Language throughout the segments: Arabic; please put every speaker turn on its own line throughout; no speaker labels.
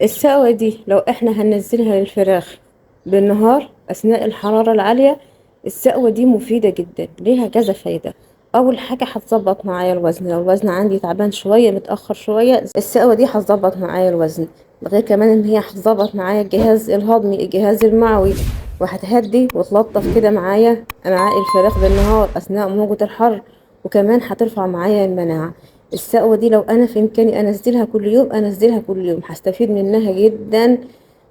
السقوة دي لو احنا هننزلها للفراخ بالنهار أثناء الحرارة العالية، السقوة دي مفيدة جدا، ليها كذا فايدة. أول حاجة هتظبط معايا الوزن، لو الوزن عندي تعبان شوية متأخر شوية السقوة دي هتظبط معايا الوزن. غير كمان إن هي هتظبط معايا الجهاز الهضمي الجهاز المعوي، وهتهدي وتلطف كده معايا أمعاء الفراخ بالنهار أثناء موجة الحر، وكمان هترفع معايا المناعة. السقوة دي لو انا في امكاني انزلها كل يوم انزلها كل يوم، هستفيد منها جدا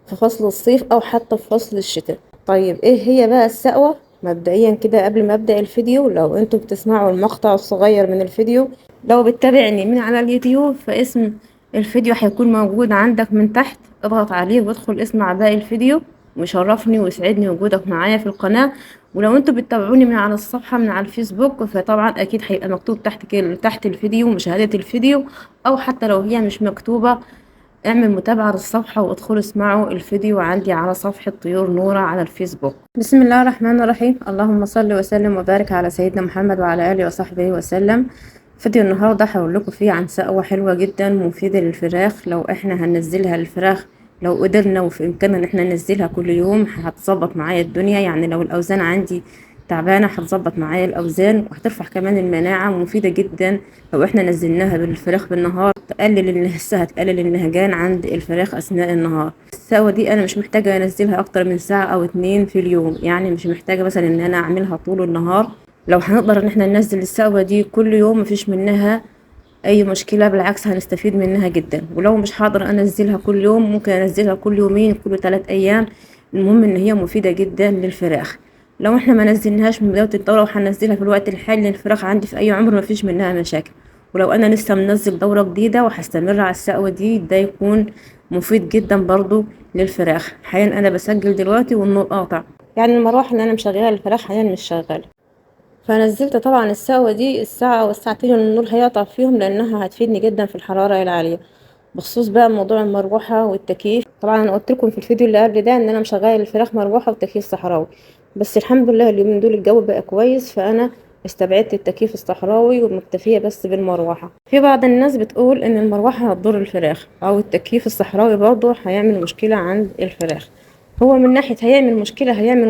في فصل الصيف او حتى في فصل الشتاء. طيب ايه هي بقى السقوة؟ مبدئيا كده قبل ما ابدأ الفيديو، لو انتوا بتسمعوا المقطع الصغير من الفيديو، لو بتتابعني من على اليوتيوب فاسم الفيديو هيكون موجود عندك من تحت، اضغط عليه وادخل اسمع باقي الفيديو. ويشرفني ويسعدني وجودك معايا في القناة. ولو انتوا بتتابعوني من على الصفحة من على الفيسبوك فطبعا اكيد هيبقى مكتوب تحت كده تحت الفيديو مشاهدة الفيديو، او حتى لو هي مش مكتوبة اعمل متابعة للصفحة وادخلوا اسمعوا الفيديو عندي على صفحة طيور نورة على الفيسبوك. بسم الله الرحمن الرحيم، اللهم صل وسلم وبارك على سيدنا محمد وعلى آله وصحبه وسلم. فيديو النهاردة هقول لكم فيه عن سقوة حلوة جدا مفيدة للفراخ، لو احنا هننزلها للفراخ، لو قدرنا وفي امكاننا ان احنا ننزلها كل يوم هتظبط معايا الدنيا. يعني لو الاوزان عندي تعبانة هتظبط معايا الأوزان وهترفع كمان المناعة، ومفيدة جدا لو احنا نزلناها بالفراخ بالنهار، هتقلل النهجان عند الفراخ أثناء النهار. السقوة دي أنا مش محتاجة أنزلها أكتر من ساعة أو اتنين في اليوم، يعني مش محتاجة مثلا إن أنا أعملها طول النهار. لو هنقدر إن احنا ننزل السقوة دي كل يوم مفيش منها أي مشكلة، بالعكس هنستفيد منها جدا. ولو مش هقدر أنزلها كل يوم ممكن أنزلها كل يومين كل 3 أيام، المهم إن هي مفيدة جدا للفراخ. لو احنا ما نزلناهاش من بداية الدورة وهنزلها في الوقت الحالي الفراخ عندي في أي عمر مفيش منها مشاكل. ولو أنا لسه منزل دورة جديدة وهستمر على السقوة دي ده يكون مفيد جدا برضو للفراخ. حاليا أنا بسجل دلوقتي والنور قاطع، يعني المروحة اللي أنا مشغلها للفراخ حاليا مش شغالة. فنزلت طبعا السقوة دي الساعة أو الساعتين اللي النور هيقطع فيهم، لأنها هتفيدني جدا في الحرارة العالية. بخصوص بقى موضوع المروحة والتكييف، طبعا أنا قلت لكم في الفيديو اللي قبل ده إن أنا مشغله الفراخ مروحة وتكييف صحراوي، بس الحمد لله اليومين دول الجو بقى كويس، فأنا استبعدت التكييف الصحراوي ومكتفية بس بالمروحة. في بعض الناس بتقول إن المروحة هتضر الفراخ أو التكييف الصحراوي برضه هيعمل مشكلة عند الفراخ. هو من ناحية هيعمل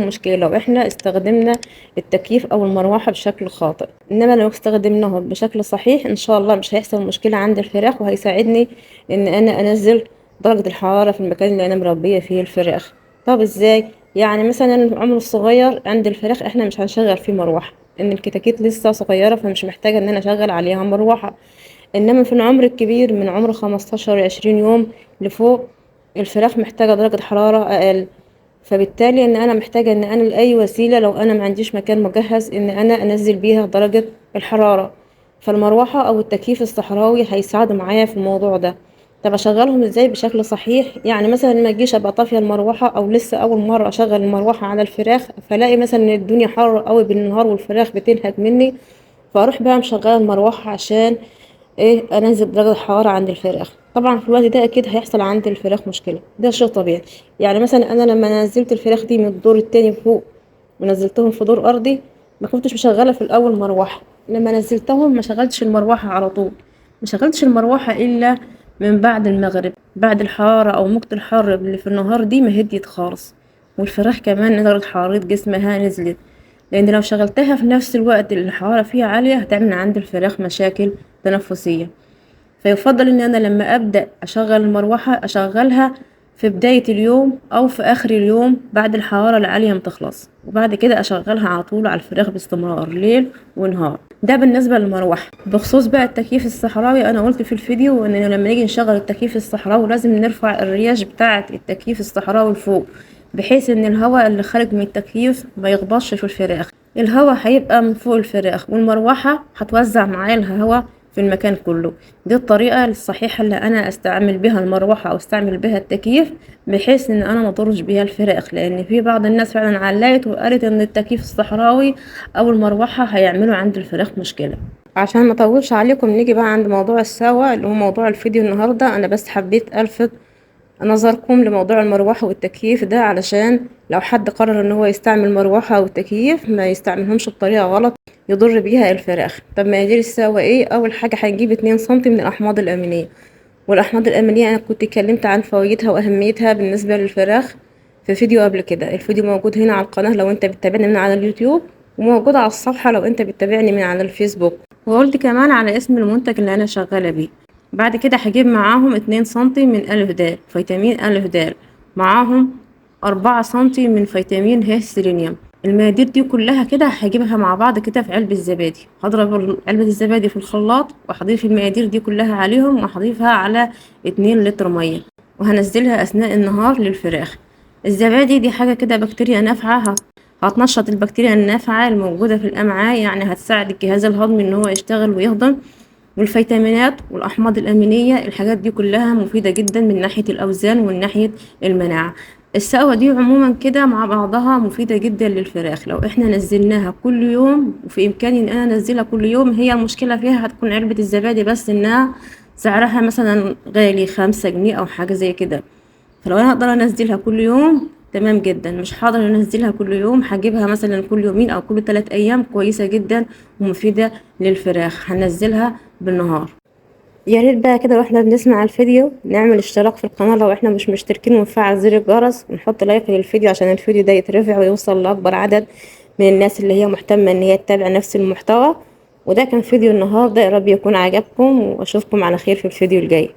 مشكلة لو احنا استخدمنا التكييف او المروحة بشكل خاطئ، انما لو استخدمناهم بشكل صحيح ان شاء الله مش هيحصل مشكلة عند الفراخ، وهيساعدني ان انا انزل درجة الحرارة في المكان اللي انا مربية فيه الفراخ. طب ازاي؟ يعني مثلا العمر الصغير عند الفراخ احنا مش هنشغل فيه مروحة، ان الكتاكيت لسه صغيرة فمش محتاجة ان انا اشغل عليها مروحة. انما في العمر الكبير من عمر 15 ل20 يوم لفوق الفراخ محتاجة درجة حرارة اقل، فبالتالي ان انا محتاجة ان انا لاي وسيلة لو انا ما عنديش مكان مجهز ان انا انزل بيها درجة الحرارة، فالمروحة او التكييف الصحراوي هيساعدوا معايا في الموضوع ده. طب اشغلهم ازاي بشكل صحيح؟ يعني مثلا ما اجيش ابقى طافية المروحة او لسه اول مرة اشغل المروحة على الفراخ، فلاقي مثلا ان الدنيا حر قوي بالنهار والفراخ بتنهك مني، فاروح بقى مشغله المروحه عشان انزل درجه الحراره عند الفراخ. طبعا في الوقت ده اكيد هيحصل عند الفراخ مشكله، ده شيء طبيعي. يعني مثلا انا لما نزلت الفراخ دي من الدور التاني فوق ونزلتهم في دور ارضي ما كنتش مشغله في الاول مروحه، لما نزلتهم ما شغلتش المروحه على طول، ما شغلتش المروحه الا من بعد المغرب، بعد الحراره او موجة الحر اللي في النهار دي ما هديت خالص، والفراخ كمان درجه حراره جسمها نزلت. لان لو شغلتها في نفس الوقت اللي الحرارة فيها عالية هتعمل عند الفراخ مشاكل تنفسية. فيفضل ان انا لما ابدأ اشغل المروحة اشغلها في بداية اليوم او في اخر اليوم بعد الحرارة العالية ما تخلص، وبعد كده اشغلها على طول على الفراخ باستمرار ليل ونهار. ده بالنسبة للمروحة. بخصوص بقى التكييف الصحراوي انا قلت في الفيديو ان لما نيجي نشغل التكييف الصحراوي لازم نرفع الرياش بتاعة التكييف الصحراوي لفوق، بحيث ان الهواء اللي خارج من التكييف ما يخبطش في الفراخ، الهواء هيبقى من فوق الفراخ والمروحة هتوزع معايا الهواء في المكان كله. دي الطريقة الصحيحة اللي انا استعمل بها المروحة او استعمل بها التكييف، بحيث ان انا ما اضرش بيها الفراخ، لان في بعض الناس فعلا علقت وقالت ان التكييف الصحراوي او المروحة هيعملوا عند الفراخ مشكلة. عشان ما اطولش عليكم نيجي بقى عند موضوع السوا اللي هو موضوع الفيديو النهاردة. انا بس حبيت الفت نظركم لموضوع المروحة والتكييف ده علشان لو حد قرر ان هو يستعمل مروحة او تكييف ما يستعملهمش بطريقة غلط يضر بيها الفراخ. طب مقادير السوا ايه؟ اول حاجة هنجيب 2 سنتي من الاحماض الامينية، والاحماض الامينيه انا كنت اتكلمت عن فوائدها واهميتها بالنسبه للفراخ في فيديو قبل كده. الفيديو موجود هنا على القناه لو انت بتتابعني من على اليوتيوب، وموجود على الصفحه لو انت بتتابعني من على الفيسبوك. وقلت كمان على اسم المنتج اللي انا شغاله بيه. بعد كده هجيب معاهم 2 سنتي من ألف د فيتامين ألف د، معاهم 4 سنتي من فيتامين ه سيلينيوم. المقادير دي كلها كده هجيبها مع بعض كده في علبة الزبادي. هضرب علبة الزبادي في الخلاط وهضيف المقادير دي كلها عليهم، وهضيفها على 2 لتر مية، وهنزلها أثناء النهار للفراخ. الزبادي دي حاجة كده بكتيريا نافعة، هتنشط البكتيريا النافعة الموجودة في الأمعاء، يعني هتساعد الجهاز الهضمي إن هو يشتغل ويهضم. والفيتامينات والأحماض الأمينية الحاجات دي كلها مفيدة جدا من ناحية الأوزان ومن ناحية المناعة. السقوة دي عموما كده مع بعضها مفيدة جدا للفراخ. لو احنا نزلناها كل يوم، وفي إمكاني إن أنا أنزلها كل يوم، هي المشكلة فيها هتكون علبة الزبادي بس إنها سعرها مثلا غالي 5 جنيه أو حاجة زي كده. فلو أنا أقدر أنزلها كل يوم تمام جدا، مش هقدر انزلها كل يوم، هجيبها مثلا كل يومين او كل 3 ايام، كويسة جدا ومفيدة للفراخ. هنزلها بالنهار. يا ريت بقى كده واحنا بنسمع الفيديو نعمل اشتراك في القناة لو احنا مش مشتركين، ونفعل زر الجرس، ونحط لايك للفيديو عشان الفيديو ده يترفع ويوصل لأكبر عدد من الناس اللي هي مهتمة ان هي تتابع نفس المحتوى. وده كان فيديو النهاردة، يا رب يكون عجبكم، واشوفكم على خير في الفيديو الجاي.